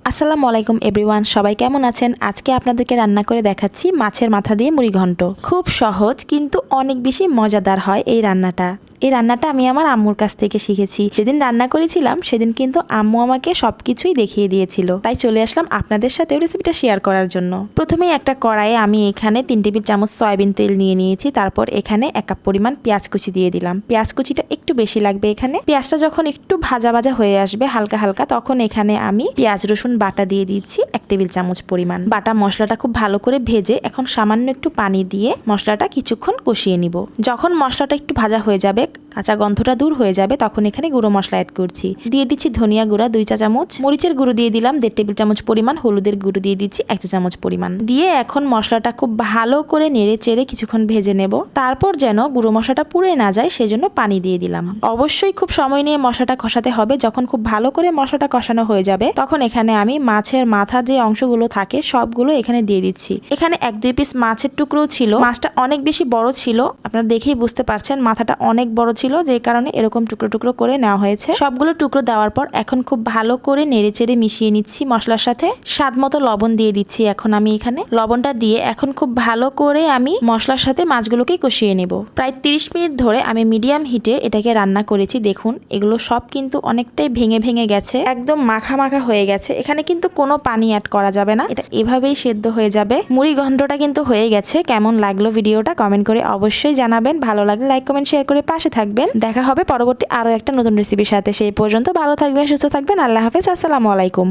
আসসালামু আলাইকুম এভরিওয়ান, সবাই কেমন আছেন? আজকে আপনাদেরকে রান্না করে দেখাচ্ছি মাছের মাথা দিয়ে মুড়ি ঘন্ট। খুব সহজ কিন্তু অনেক বেশি মজাদার হয় এই রান্নাটা। এই রান্নাটা আমি আমার আম্মুর কাছ থেকে শিখেছি। যেদিন রান্না করেছিলাম সেদিন কিন্তু আম্মু আমাকে সবকিছুই দেখিয়ে দিয়েছিল, তাই চলে আসলাম আপনাদের সাথে রেসিপিটা শেয়ার করার জন্য। প্রথমেই একটা কড়াইয়ে আমি এখানে 3 টেবিল চামচ সয়াবিন তেল নিয়ে নিয়েছি। তারপর এখানে 1 কাপ পরিমাণ পেঁয়াজ কুচি দিয়ে দিলাম। পেঁয়াজ কুচিটা একটু বেশি লাগবে এখানে। পেঁয়াজটা যখন একটু ভাজা ভাজা হয়ে আসবে হালকা হালকা, তখন এখানে আমি পেঁয়াজ রসুন বাটা দিয়ে দিচ্ছি 1 টেবিল চামচ পরিমাণ। বাটা মশলাটা খুব ভালো করে ভেজে এখন সামান্য একটু পানি দিয়ে মশলাটা কিছুক্ষণ কষিয়ে নিব। যখন মশলাটা একটু ভাজা হয়ে যাবে, কাঁচা গন্ধটা দূর হয়ে যাবে, তখন এখানে গুঁড়ো মশলা অ্যাড করছি। দিয়ে দিচ্ছি ধনিয়া গুঁড়া 2 চা চামচ, মরিচের গুঁড়ো দিয়ে দিলাম 1.5 টেবিল চামচ পরিমাণ, হলুদের গুঁড়ো দিয়ে দিচ্ছি 1 চা চামচ পরিমাণ। দিয়ে এখন মশলাটা খুব ভালো করে নেড়ে চেড়ে কিছুক্ষণ ভেজে নেব। তারপর যেন গুঁড়ো মশলাটা পুড়ে না যায় সেজন্য পানি দিয়ে দিলাম। অবশ্যই খুব সময় নিয়ে মশলাটা কষাতে হবে। যখন খুব ভালো করে মশলাটা কষানো হয়ে যাবে তখন এখানে আমি মাছের মাথার যে অংশগুলো থাকে সবগুলো এখানে দিয়ে দিচ্ছি। এখানে 1-2 পিস মাছের টুকরো ছিল। মাছটা অনেক বেশি বড় ছিল, আপনারা দেখেই বুঝতে পারছেন মাথাটা অনেক বড় ছিল, যে কারণে এরকম টুকরো টুকরো করে নেওয়া হয়েছে। সবগুলো টুকরো দেওয়ার পর এখন খুব ভালো করে নেড়ে চেড়ে মিশিয়ে নিচ্ছি মশলার সাথে। স্বাদ মতো লবণ দিয়ে দিচ্ছি এখন আমি এখানে। লবণটা দিয়ে এখন খুব ভালো করে আমি মশলার সাথে মাছগুলোকে কষিয়ে নেব। প্রায় 30 মিনিট ধরে আমি মিডিয়াম হিটে এটাকে রান্না করেছি। দেখুন এগুলো সব কিন্তু অনেকটাই ভেঙে ভেঙে গেছে, একদম মাখা মাখা হয়ে গেছে। এখানে কিন্তু কোনো পানি অ্যাড করা যাবে না, এটা এভাবেই সেদ্ধ হয়ে যাবে। মুড়ি ঘন্টটা কিন্তু হয়ে গেছে। কেমন লাগলো ভিডিওটা কমেন্ট করে অবশ্যই জানাবেন। ভালো লাগলে লাইক কমেন্ট শেয়ার করে পাশে থাকবেন। দেখা হবে পরবর্তী আরো একটা নতুন রেসিপির সাথে। সেই পর্যন্ত ভালো থাকবেন, সুস্থ থাকবেন। আল্লাহ হাফেজ, আসসালামু আলাইকুম।